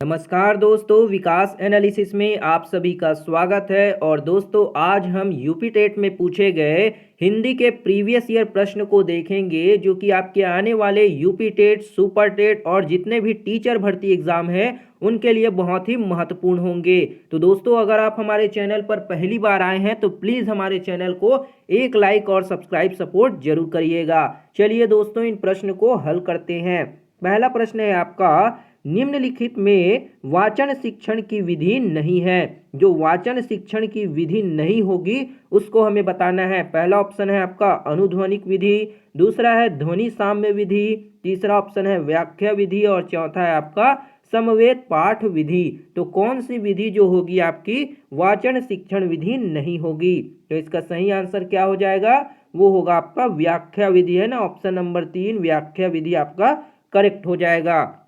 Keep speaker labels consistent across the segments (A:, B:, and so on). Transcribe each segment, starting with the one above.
A: नमस्कार दोस्तों, विकास एनालिसिस में आप सभी का स्वागत है। और दोस्तों, आज हम यूपी टेट में पूछे गए हिंदी के प्रीवियस ईयर प्रश्न को देखेंगे, जो कि आपके आने वाले यूपी टेट, सुपर टेट और जितने भी टीचर भर्ती एग्जाम हैं उनके लिए बहुत ही महत्वपूर्ण होंगे। तो दोस्तों, अगर आप हमारे चैनल पर पहली बार आए हैं तो प्लीज़ हमारे चैनल को एक लाइक और सब्सक्राइब सपोर्ट जरूर करिएगा। चलिए दोस्तों, इन प्रश्न को हल करते हैं। पहला प्रश्न है आपका, निम्नलिखित में वाचन शिक्षण की विधि नहीं है। जो वाचन शिक्षण की विधि नहीं होगी उसको हमें बताना है। पहला ऑप्शन है आपका अनुध्वनिक विधि, दूसरा है ध्वनि साम्य विधि, तीसरा ऑप्शन है व्याख्या विधि और चौथा है आपका समवेत पाठ विधि। तो कौन सी विधि जो होगी आपकी वाचन शिक्षण विधि नहीं होगी? तो इसका सही आंसर क्या हो जाएगा? वो होगा आपका व्याख्या विधि, है ना। ऑप्शन नंबर 3 व्याख्या विधि आपका करेक्ट हो जाएगा।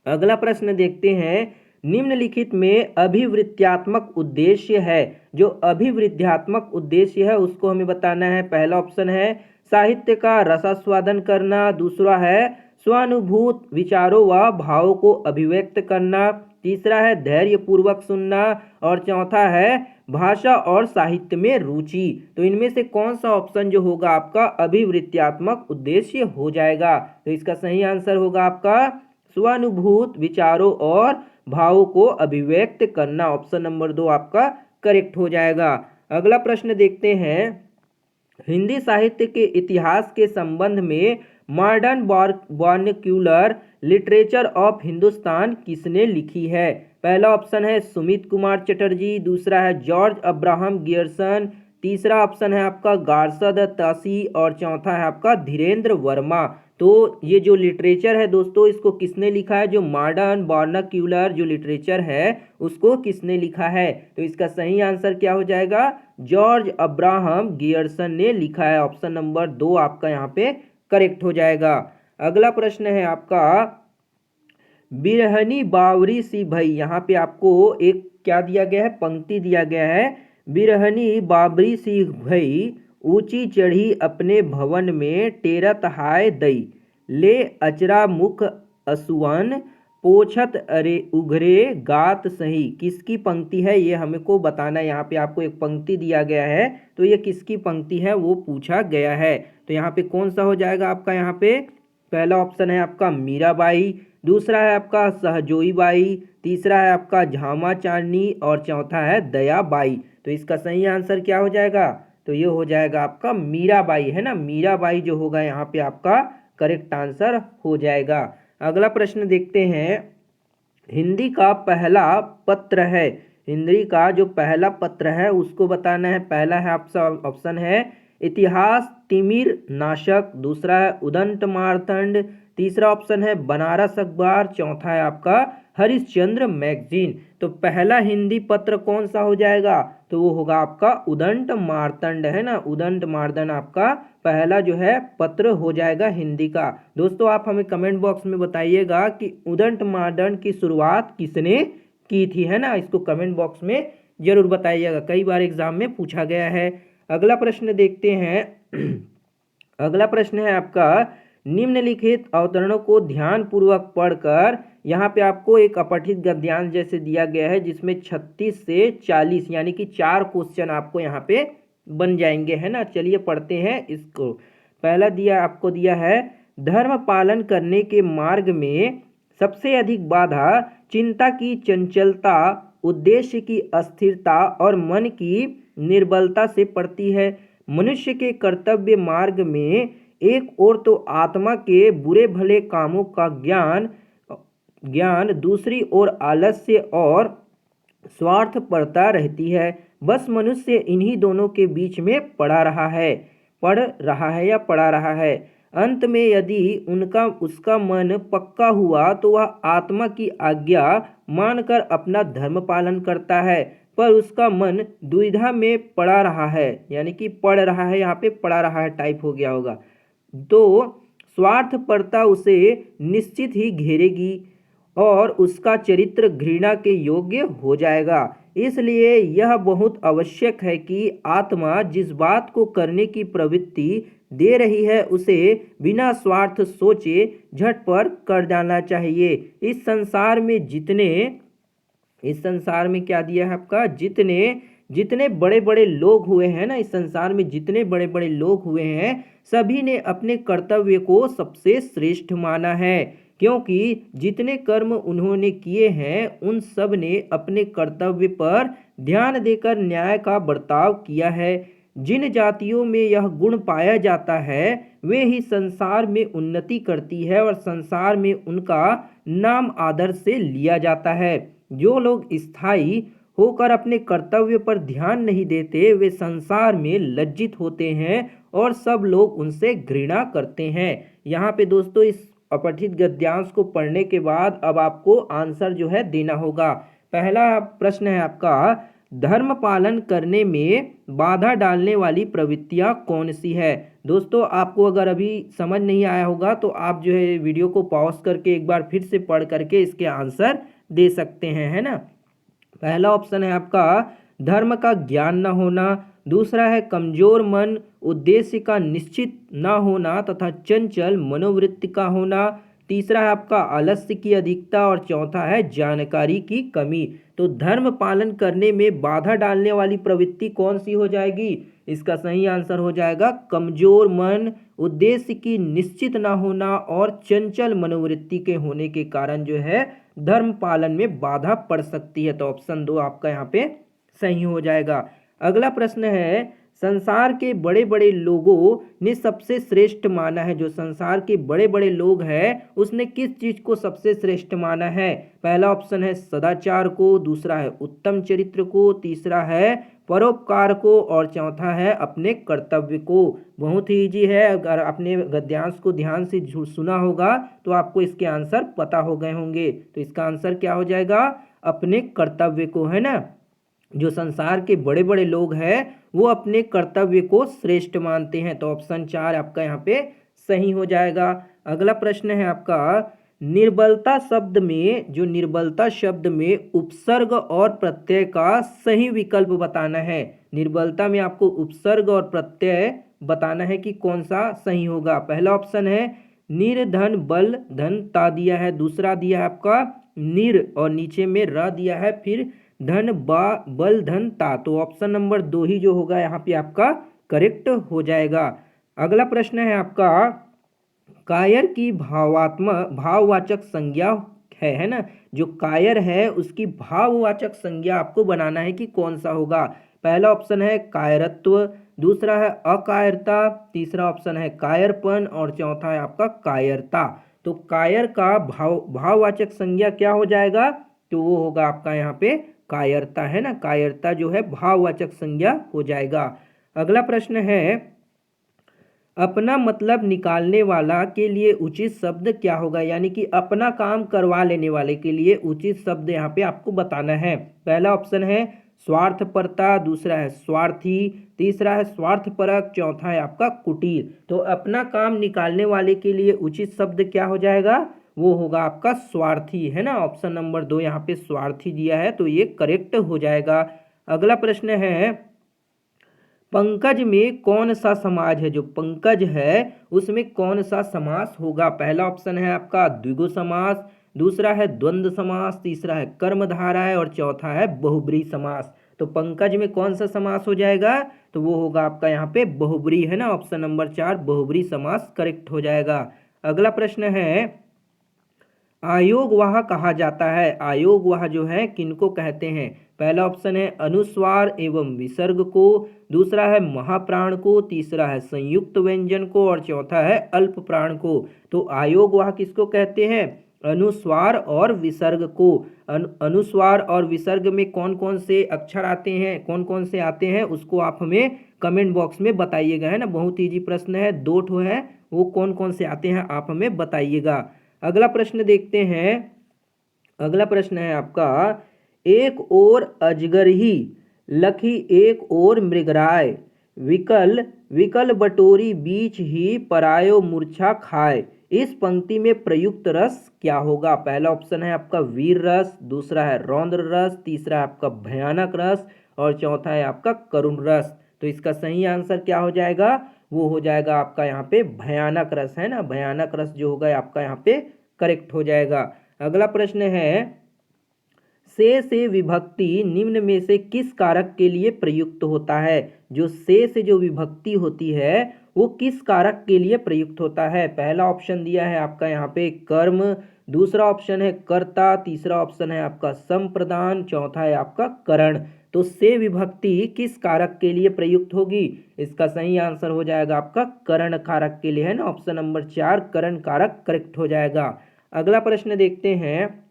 A: अगला प्रश्न देखते हैं, निम्नलिखित में अभिवृत्त्यात्मक उद्देश्य है। जो अभिवृत्त्यात्मक उद्देश्य है उसको हमें बताना है। पहला ऑप्शन है साहित्य का रसास्वादन करना, दूसरा है स्वानुभूत विचारों व भावों को अभिव्यक्त करना, तीसरा है धैर्यपूर्वक सुनना और चौथा है भाषा और साहित्य में रुचि। तो इनमें से कौन सा ऑप्शन जो होगा आपका अभिवृत्त्यात्मक उद्देश्य हो जाएगा? तो इसका सही आंसर होगा आपका स्वानुभूत विचारों और भावों को अभिव्यक्त करना। ऑप्शन नंबर 2 आपका करेक्ट हो जाएगा। अगला प्रश्न देखते हैं, हिंदी साहित्य के इतिहास के संबंध में modern vernacular literature of Hindustan किसने लिखी है? पहला ऑप्शन है सुमित कुमार चटर्जी, दूसरा है जॉर्ज अब्राहम गियर्सन, तीसरा ऑप्शन है आपका गार्सद तासी और चौथा है आपका धीरेन्द्र वर्मा। तो ये जो लिटरेचर है दोस्तों, इसको किसने लिखा है? जो मॉडर्न वर्नाक्युलर जो लिटरेचर है उसको किसने लिखा है? तो इसका सही आंसर क्या हो जाएगा? जॉर्ज अब्राहम गियर्सन ने लिखा है। ऑप्शन नंबर 2 आपका यहाँ पे करेक्ट हो जाएगा। अगला प्रश्न है आपका, बिरहनी बावरी सी भई। यहाँ पे आपको एक क्या दिया गया है? पंक्ति दिया गया है, बिरहनी बाबरी सी भई ऊंची चढ़ी अपने भवन में टेरत हाय दई, ले अचरा मुख असुवन पोछत अरे उघरे गात सही। किसकी पंक्ति है ये हमको बताना है। यहाँ पे आपको एक पंक्ति दिया गया है, तो ये किसकी पंक्ति है वो पूछा गया है। तो यहाँ पे कौन सा हो जाएगा आपका? यहाँ पे पहला ऑप्शन है आपका मीराबाई, दूसरा है आपका सहजोई बाई, तीसरा है आपका झामा चांदनी और चौथा है दयाबाई। तो इसका सही आंसर क्या हो जाएगा? तो ये हो जाएगा आपका मीराबाई, है ना। मीराबाई जो होगा यहाँ पे आपका करेक्ट आंसर हो जाएगा। अगला प्रश्न देखते हैं, हिंदी का पहला पत्र है। हिंदी का जो पहला पत्र है उसको बताना है। पहला है आपका ऑप्शन है इतिहास तिमिर नाशक, दूसरा है उदंत मार्तंड, तीसरा ऑप्शन है बनारस अखबार, चौथा है आपका हरिश्चंद्र मैगजीन। तो पहला हिंदी पत्र कौन सा हो जाएगा? तो वो होगा आपका उदंत मार्तंड, है ना। उदंत मार्तंड आपका पहला जो है पत्र हो जाएगा हिंदी का। दोस्तों, आप हमें कमेंट बॉक्स में बताइएगा कि उदंत मार्तंड की शुरुआत किसने की थी, है ना। इसको कमेंट बॉक्स में जरूर बताइएगा, कई बार एग्जाम में पूछा गया है। अगला प्रश्न देखते हैं। अगला प्रश्न है आपका, निम्नलिखित अवतरणों को ध्यान पूर्वक पढ़कर, यहाँ पे आपको एक अपठित गद्यांश जैसे दिया गया है जिसमें 36 से 40 यानी कि 4 क्वेश्चन आपको यहाँ पे बन जाएंगे, है ना। चलिए पढ़ते हैं इसको। पहला आपको दिया है, धर्म पालन करने के मार्ग में सबसे अधिक बाधा चिंता की चंचलता, उद्देश्य की अस्थिरता और मन की निर्बलता से पड़ती है। मनुष्य के कर्तव्य मार्ग में एक ओर तो आत्मा के बुरे भले कामों का ज्ञान, दूसरी ओर आलस्य और स्वार्थपरता रहती है। बस मनुष्य इन्हीं दोनों के बीच में पड़ा रहा है। अंत में यदि उसका मन पक्का हुआ तो वह आत्मा की आज्ञा मानकर अपना धर्म पालन करता है, पर उसका मन दुविधा में पड़ा रहा है, यानी कि पड़ रहा है, यहाँ पे पड़ा रहा है टाइप हो गया होगा, तो स्वार्थपरता उसे निश्चित ही घेरेगी और उसका चरित्र घृणा के योग्य हो जाएगा। इसलिए यह बहुत आवश्यक है कि आत्मा जिस बात को करने की प्रवृत्ति दे रही है उसे बिना स्वार्थ सोचे झट पर कर डालना चाहिए। इस संसार में क्या दिया है आपका, जितने जितने बड़े बड़े लोग हुए हैं ना, इस संसार में जितने बड़े बड़े लोग हुए हैं सभी ने अपने कर्तव्य को सबसे श्रेष्ठ माना है, क्योंकि जितने कर्म उन्होंने किए हैं उन सब ने अपने कर्तव्य पर ध्यान देकर न्याय का बर्ताव किया है। जिन जातियों में यह गुण पाया जाता है वे ही संसार में उन्नति करती है और संसार में उनका नाम आदर से लिया जाता है। जो लोग स्थायी होकर अपने कर्तव्य पर ध्यान नहीं देते वे संसार में लज्जित होते हैं और सब लोग उनसे घृणा करते हैं। यहाँ पे दोस्तों इस अपठित गद्यांश को पढ़ने के बाद अब आपको आंसर जो है देना होगा। पहला प्रश्न है आपका, धर्म पालन करने में बाधा डालने वाली प्रवृत्तियां कौन सी है। दोस्तों आपको अगर अभी समझ नहीं आया होगा तो आप जो है वीडियो को पॉज करके एक बार फिर से पढ़ करके इसके आंसर दे सकते हैं, है ना। पहला ऑप्शन है आपका धर्म का ज्ञान न होना, दूसरा है कमजोर मन, उद्देश्य का निश्चित न होना तथा चंचल मनोवृत्ति का होना, तीसरा है आपका आलस्य की अधिकता और चौथा है जानकारी की कमी। तो धर्म पालन करने में बाधा डालने वाली प्रवृत्ति कौन सी हो जाएगी, इसका सही आंसर हो जाएगा कमजोर मन, उद्देश्य की निश्चित ना होना और चंचल मनोवृत्ति के होने के कारण जो है धर्म पालन में बाधा पड़ सकती है। तो ऑप्शन 2 आपका यहाँ पे सही हो जाएगा। अगला प्रश्न है, संसार के बड़े बड़े लोगों ने सबसे श्रेष्ठ माना है, जो संसार के बड़े बड़े लोग हैं उसने किस चीज को सबसे श्रेष्ठ माना है। पहला ऑप्शन है सदाचार को, दूसरा है उत्तम चरित्र को, तीसरा है परोपकार को और चौथा है अपने कर्तव्य को। बहुत ही इजी है, अगर आपने गद्यांश को ध्यान से सुना होगा तो आपको इसके आंसर पता हो गए होंगे। तो इसका आंसर क्या हो जाएगा, अपने कर्तव्य को, है ना। जो संसार के बड़े बड़े लोग हैं वो अपने कर्तव्य को श्रेष्ठ मानते हैं। तो ऑप्शन 4 आपका यहाँ पे सही हो जाएगा। अगला प्रश्न है आपका, निर्बलता शब्द में उपसर्ग और प्रत्यय का सही विकल्प बताना है। निर्बलता में आपको उपसर्ग और प्रत्यय बताना है कि कौन सा सही होगा। पहला ऑप्शन है निर्धन बल धन ता दिया है, दूसरा दिया है आपका निर और नीचे में र दिया है, फिर धन बल धन ता। तो ऑप्शन नंबर 2 ही जो होगा यहाँ पे आपका करेक्ट हो जाएगा। अगला प्रश्न है आपका, कायर की भाववाचक संज्ञा है ना। जो कायर है उसकी भाववाचक संज्ञा आपको बनाना है कि कौन सा होगा। पहला ऑप्शन है कायरत्व, दूसरा है अकायरता, तीसरा ऑप्शन है कायरपन और चौथा है आपका कायरता। तो कायर का भाववाचक संज्ञा क्या हो जाएगा, तो वो होगा आपका यहाँ पे कायरता, है ना। कायरता जो है भाववाचक संज्ञा हो जाएगा। अगला प्रश्न है, अपना मतलब निकालने वाला के लिए उचित शब्द क्या होगा, यानी कि अपना काम करवा लेने वाले के लिए उचित शब्द यहाँ पे आपको बताना है। पहला ऑप्शन है स्वार्थपरता, दूसरा है स्वार्थी, तीसरा है स्वार्थपरक, चौथा है आपका कुटिल। तो अपना काम निकालने वाले के लिए उचित शब्द क्या हो जाएगा, वो होगा आपका स्वार्थी, है ना। ऑप्शन नंबर 2 यहाँ पे स्वार्थी दिया है तो ये करेक्ट हो जाएगा। अगला प्रश्न है, पंकज में कौन सा समाज है। जो पंकज है उसमें कौन सा समास होगा। पहला ऑप्शन है आपका द्विगु समास, दूसरा है द्वंद्व समास, तीसरा है कर्मधारय है और चौथा है बहुब्रीहि समास। तो पंकज में कौन सा समास हो जाएगा, तो वो होगा आपका यहाँ पे बहुब्रीहि, है ना। ऑप्शन नंबर 4 बहुब्रीहि समास करेक्ट हो जाएगा। अगला प्रश्न है, आयोगवाह कहा जाता है। आयोगवाह जो है किनको कहते हैं। पहला ऑप्शन है अनुस्वार एवं विसर्ग को, दूसरा है महाप्राण को, तीसरा है संयुक्त व्यंजन को और चौथा है अल्प प्राण को। तो आयोगवाह किसको कहते हैं, अनुस्वार और विसर्ग को। अनुस्वार और विसर्ग में कौन कौन से अक्षर आते हैं, कौन कौन से आते हैं उसको आप हमें कमेंट बॉक्स में बताइएगा, है ना। बहुत ईजी प्रश्न है, 2 ठो है, वो कौन कौन से आते हैं आप हमें बताइएगा। अगला प्रश्न देखते हैं। अगला प्रश्न है आपका, एक ओर अजगर ही लखी एक ओर मृगराय, विकल विकल बटोरी बीच ही परायो मूर्छा खाए। इस पंक्ति में प्रयुक्त रस क्या होगा। पहला ऑप्शन है आपका वीर रस, दूसरा है रौद्र रस, तीसरा है आपका भयानक रस और चौथा है आपका करुण रस। तो इसका सही आंसर क्या हो जाएगा, वो हो जाएगा आपका यहाँ पे भयानक रस, है ना, भयानक रस जो होगा आपका यहाँ पे करेक्ट हो जाएगा। अगला प्रश्न है, से विभक्ति निम्न में से किस कारक के लिए प्रयुक्त होता है? जो से जो विभक्ति होती है वो किस कारक के लिए प्रयुक्त होता है? पहला ऑप्शन दिया है आपका यहाँ पे कर्म, दूसरा ऑप्शन है कर्ता, तीसरा ऑप्शन है आपका संप्रदान, चौथा है आपका करण। तो से विभक्ति किस कारक के लिए प्रयुक्त होगी? इसका सही आंसर हो जाएगा आपका करण कारक के लिए, है ना, ऑप्शन नंबर 4 करण कारक करेक्ट हो जाएगा। अगला प्रश्न देखते हैं,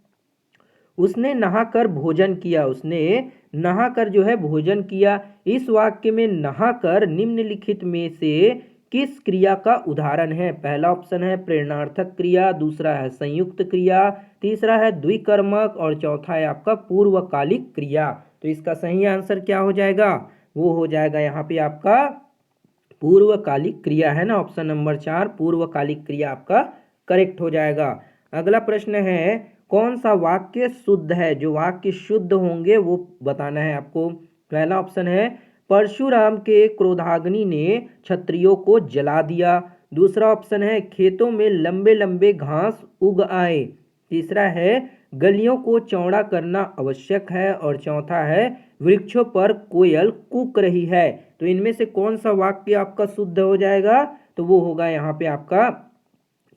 A: उसने नहाकर भोजन किया, उसने नहाकर जो है भोजन किया। इस वाक्य में नहाकर निम्नलिखित में से किस क्रिया का उदाहरण है? पहला ऑप्शन है प्रेरणार्थक क्रिया, दूसरा है संयुक्त क्रिया, तीसरा है द्विकर्मक और चौथा है आपका पूर्वकालिक क्रिया। तो इसका सही आंसर क्या हो जाएगा? वो हो जाएगा यहाँ पे आपका पूर्वकालिक क्रिया, है ना, ऑप्शन नंबर 4 पूर्वकालिक क्रिया आपका करेक्ट हो जाएगा। अगला प्रश्न है, कौन सा वाक्य शुद्ध है? जो वाक्य शुद्ध होंगे वो बताना है आपको। पहला ऑप्शन है परशुराम के क्रोधाग्नि ने क्षत्रियों को जला दिया, दूसरा ऑप्शन है खेतों में लंबे लंबे घास उग आए, तीसरा है गलियों को चौड़ा करना आवश्यक है और चौथा है वृक्षों पर कोयल कूक रही है। तो इनमें से कौन सा वाक्य आपका शुद्ध हो जाएगा? तो वो होगा यहाँ पे आपका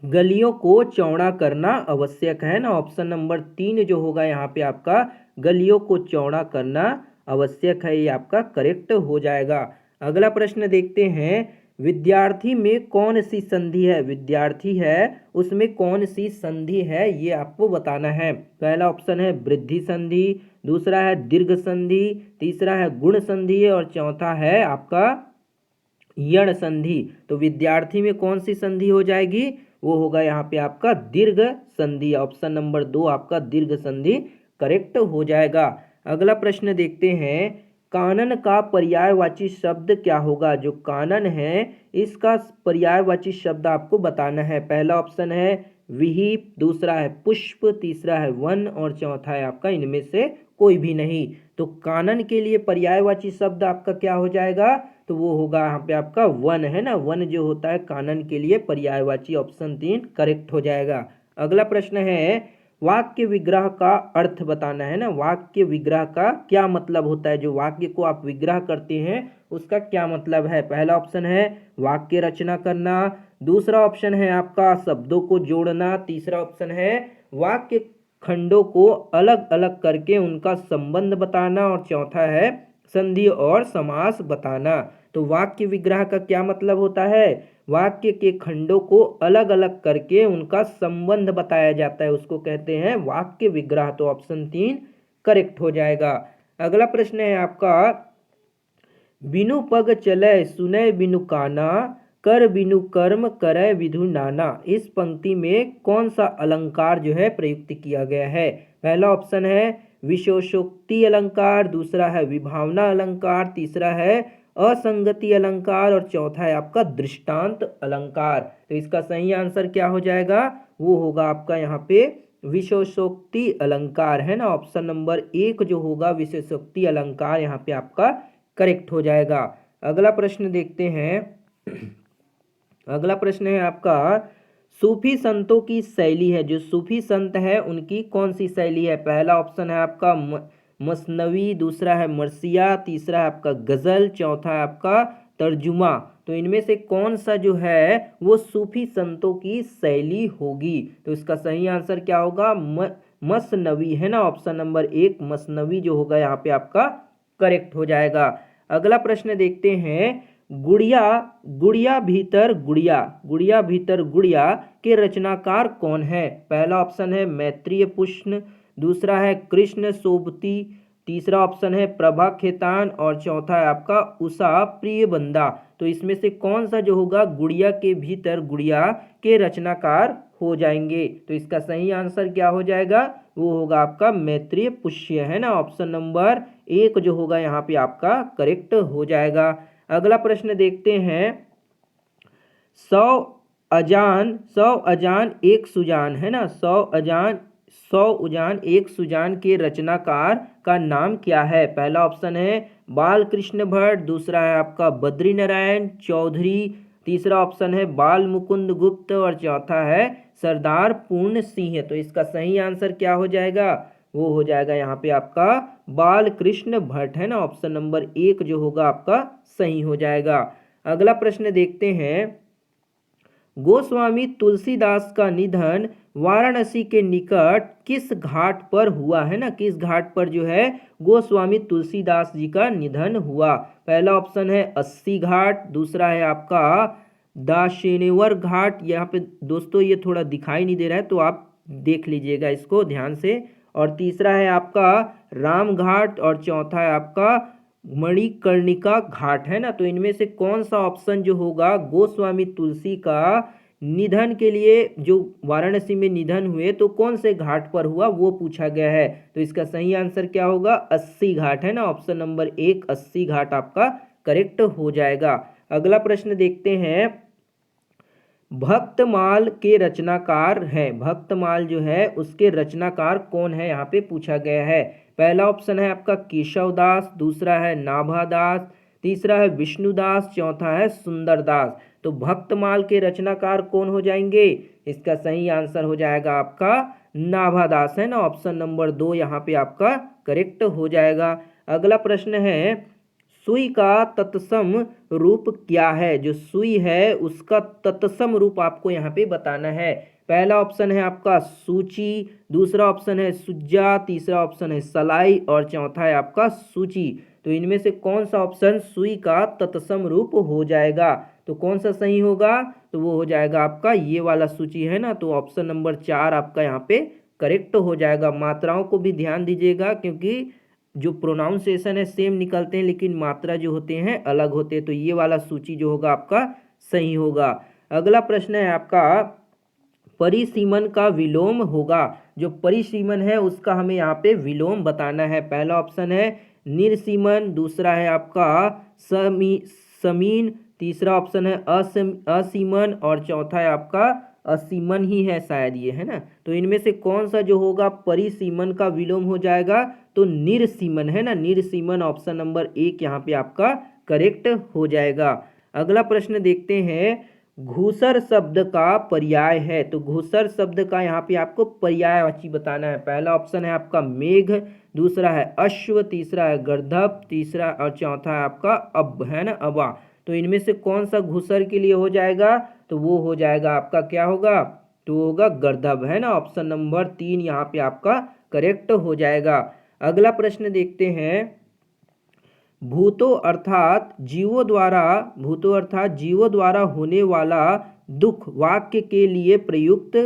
A: गलियों को चौड़ा करना आवश्यक है ना, ऑप्शन नंबर 3 जो होगा यहाँ पे आपका गलियों को चौड़ा करना आवश्यक है, ये आपका करेक्ट हो जाएगा। अगला प्रश्न देखते हैं, विद्यार्थी में कौन सी संधि है? विद्यार्थी है उसमें कौन सी संधि है ये आपको बताना है। पहला ऑप्शन है वृद्धि संधि, दूसरा है दीर्घ संधि, तीसरा है गुण संधि और चौथा है आपका यण संधि। तो विद्यार्थी में कौन सी संधि हो जाएगी? वो होगा यहाँ पे आपका दीर्घ संधि, ऑप्शन नंबर 2 आपका दीर्घ संधि करेक्ट हो जाएगा। अगला प्रश्न देखते हैं, कानन का पर्यायवाची शब्द क्या होगा? जो कानन है इसका पर्यायवाची शब्द आपको बताना है। पहला ऑप्शन है विहिप, दूसरा है पुष्प, तीसरा है वन और चौथा है आपका इनमें से कोई भी नहीं। तो कानन के लिए पर्यायवाची शब्द आपका क्या हो जाएगा? तो वो होगा यहाँ पे आपका वन, है ना, वन जो होता है कानन के लिए पर्यायवाची, ऑप्शन 3 करेक्ट हो जाएगा। अगला प्रश्न है, वाक्य विग्रह का अर्थ बताना है ना, वाक्य विग्रह का क्या मतलब होता है? जो वाक्य को आप विग्रह करते हैं उसका क्या मतलब है? पहला ऑप्शन है वाक्य रचना करना, दूसरा ऑप्शन है आपका शब्दों को जोड़ना, तीसरा ऑप्शन है वाक्य खंडों को अलग अलग करके उनका संबंध बताना और चौथा है संधि और समास बताना। तो वाक्य विग्रह का क्या मतलब होता है? वाक्य के खंडों को अलग अलग करके उनका संबंध बताया जाता है, उसको कहते हैं वाक्य विग्रह। तो ऑप्शन 3 करेक्ट हो जाएगा। अगला प्रश्न है आपका, बिनु पग चले सुनय बिनु काना, कर बिनु कर्म करय विधु नाना। इस पंक्ति में कौन सा अलंकार जो है प्रयुक्त किया गया है? पहला ऑप्शन है विशेषोक्ति अलंकार, दूसरा है विभावना अलंकार, तीसरा है असंगति अलंकार और चौथा है आपका दृष्टांत अलंकार। तो इसका सही आंसर क्या हो जाएगा? वो होगा आपका यहाँ पे विशेषोक्ति अलंकार, है ना, ऑप्शन नंबर 1 जो होगा विशेषोक्ति अलंकार यहाँ पे आपका करेक्ट हो जाएगा। अगला प्रश्न देखते हैं, अगला प्रश्न है आपका, सूफी संतों की शैली है, जो सूफी संत है उनकी कौन सी शैली है? पहला ऑप्शन है आपका मसनवी, दूसरा है मरसिया, तीसरा है आपका गजल, चौथा है आपका तर्जुमा। तो इनमें से कौन सा जो है वो सूफी संतों की शैली होगी? तो इसका सही आंसर क्या होगा? मसनवी, है ना, ऑप्शन नंबर 1 मसनवी जो होगा यहाँ पे आपका करेक्ट हो जाएगा। अगला प्रश्न देखते हैं, गुड़िया गुड़िया भीतर गुड़िया, गुड़िया भीतर गुड़िया के रचनाकार कौन है? पहला ऑप्शन है मैत्रेय पुष्ण, दूसरा है कृष्ण सोबती, तीसरा ऑप्शन है प्रभा खेतान और चौथा है आपका उषा प्रियबंदा। तो इसमें से कौन सा जो होगा गुड़िया के भीतर गुड़िया के रचनाकार हो जाएंगे? तो इसका सही आंसर क्या हो जाएगा? वो होगा आपका मैत्रेय पुष्य, है ना, ऑप्शन नंबर 1 जो होगा यहाँ पे आपका करेक्ट हो जाएगा। अगला प्रश्न देखते हैं, 100 अजान एक सुजान, है ना, 100 उजान एक सुजान के रचनाकार का नाम क्या है? पहला ऑप्शन है बाल कृष्ण भट्ट, दूसरा है आपका बद्री नारायण चौधरी, तीसरा ऑप्शन है बाल मुकुंद गुप्त और चौथा है सरदार पूर्ण सिंह। तो इसका सही आंसर क्या हो जाएगा, वो हो जाएगा यहाँ पे आपका बाल कृष्ण भट्ट है ना। ऑप्शन नंबर 1 जो होगा आपका सही हो जाएगा। अगला प्रश्न देखते हैं, गोस्वामी तुलसीदास का निधन वाराणसी के निकट किस घाट पर हुआ है ना, किस घाट पर जो है गोस्वामी तुलसीदास जी का निधन हुआ। पहला ऑप्शन है 80 घाट, दूसरा है आपका दाशेनेवर घाट, यहाँ पे दोस्तों ये थोड़ा दिखाई नहीं दे रहा है तो आप देख लीजिएगा इसको ध्यान से, और तीसरा है आपका राम घाट और चौथा है आपका मणिकर्णिका घाट है ना। तो इनमें से कौन सा ऑप्शन जो होगा गोस्वामी तुलसी का निधन के लिए, जो वाराणसी में निधन हुए तो कौन से घाट पर हुआ वो पूछा गया है। तो इसका सही आंसर क्या होगा, 80 घाट है ना। ऑप्शन नंबर 1 80 घाट आपका करेक्ट हो जाएगा। अगला प्रश्न देखते हैं, भक्तमाल के रचनाकार है, भक्तमाल जो है उसके रचनाकार कौन है यहाँ पे पूछा गया है। पहला ऑप्शन है आपका केशवदास, दूसरा है नाभादास, तीसरा है विष्णुदास, चौथा है सुंदरदास। तो भक्तमाल के रचनाकार कौन हो जाएंगे, इसका सही आंसर हो जाएगा आपका नाभादास है ना। ऑप्शन नंबर 2 यहाँ पे आपका करेक्ट हो जाएगा। अगला प्रश्न है, सुई का तत्सम रूप क्या है, जो सुई है उसका तत्सम रूप आपको यहाँ पे बताना है। पहला ऑप्शन है आपका सूची, दूसरा ऑप्शन है सुज्जा, तीसरा ऑप्शन है सलाई और चौथा है आपका सूची। तो इनमें से कौन सा ऑप्शन सुई का तत्सम रूप हो जाएगा, तो कौन सा सही होगा, तो वो हो जाएगा आपका ये वाला सूची है ना। तो ऑप्शन नंबर 4 आपका यहाँ पे करेक्ट हो जाएगा। मात्राओं को भी ध्यान दीजिएगा क्योंकि जो प्रोनाउंसिएशन है सेम निकलते हैं लेकिन मात्रा जो होते हैं अलग होते हैं। तो ये वाला सूची जो होगा आपका सही होगा। अगला प्रश्न है आपका, परिसीमन का विलोम होगा, जो परिसीमन है उसका हमें यहाँ पे विलोम बताना है। पहला ऑप्शन है निर्सीमन, दूसरा है आपका समीन, तीसरा ऑप्शन है असीमन और चौथा है आपका असीमन ही है शायद ये है ना। तो इनमें से कौन सा जो होगा परिसीमन का विलोम हो जाएगा, तो निर्सीमन है ना, निर्सीमन ऑप्शन नंबर 1 यहाँ पे आपका करेक्ट हो जाएगा। अगला प्रश्न देखते हैं, घूसर शब्द का पर्याय है, तो घूसर शब्द का यहाँ पे आपको पर्यायवाची बताना है। पहला ऑप्शन है आपका मेघ, दूसरा है अश्व, तीसरा है गर्दभ, तीसरा और चौथा है आपका अब है ना अबा। तो इनमें से कौन सा घुसर के लिए हो जाएगा, तो वो हो जाएगा आपका क्या होगा, तो होगा गर्दभ है ना। ऑप्शन नंबर 3 यहाँ पे आपका करेक्ट हो जाएगा। अगला प्रश्न देखते हैं, भूतों अर्थात जीवों द्वारा होने वाला दुख वाक्य के लिए प्रयुक्त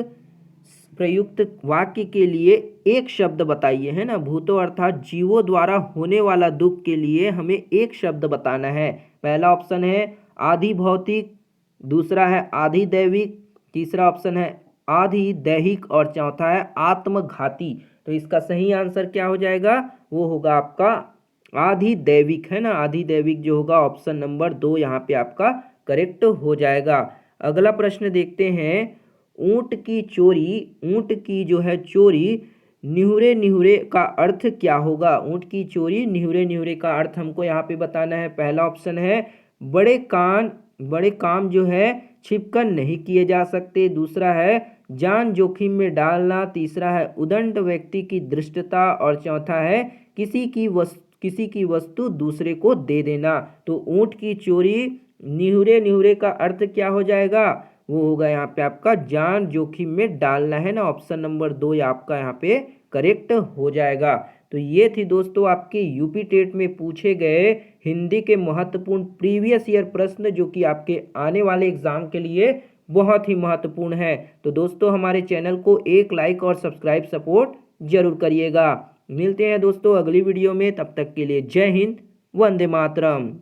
A: वाक्य के लिए एक शब्द बताइए है ना। भूतों अर्थात जीवों द्वारा होने वाला दुख के लिए हमें एक शब्द बताना है। पहला ऑप्शन है आधि भौतिक, दूसरा है आधि दैविक, तीसरा ऑप्शन है आधि दैहिक और चौथा है आत्मघाती। तो इसका सही आंसर क्या हो जाएगा, वो होगा आपका आधि दैविक है ना। आधि दैविक जो होगा ऑप्शन नंबर 2 यहाँ पे आपका करेक्ट हो जाएगा। अगला प्रश्न देखते हैं, ऊंट की जो है चोरी निहुरे निहुरे का अर्थ क्या होगा। ऊंट की चोरी निहुरे निहुरे का अर्थ हमको यहाँ पे बताना है। पहला ऑप्शन है बड़े काम जो है छिपकर नहीं किए जा सकते, दूसरा है जान जोखिम में डालना, तीसरा है उदंड व्यक्ति की धृष्टता और चौथा है किसी की वस्तु दूसरे को दे देना। तो ऊंट की चोरी निहुरे निहुरे का अर्थ क्या हो जाएगा, वो होगा यहाँ पे आपका जान जोखिम में डालना है ना। ऑप्शन नंबर 2 आपका यहाँ पे करेक्ट हो जाएगा। तो ये थी दोस्तों आपके यूपी टेट में पूछे गए हिंदी के महत्वपूर्ण प्रीवियस ईयर प्रश्न, जो कि आपके आने वाले एग्जाम के लिए बहुत ही महत्वपूर्ण है। तो दोस्तों हमारे चैनल को एक लाइक और सब्सक्राइब सपोर्ट जरूर करिएगा। मिलते हैं दोस्तों अगली वीडियो में, तब तक के लिए जय हिंद, वंदे मातरम।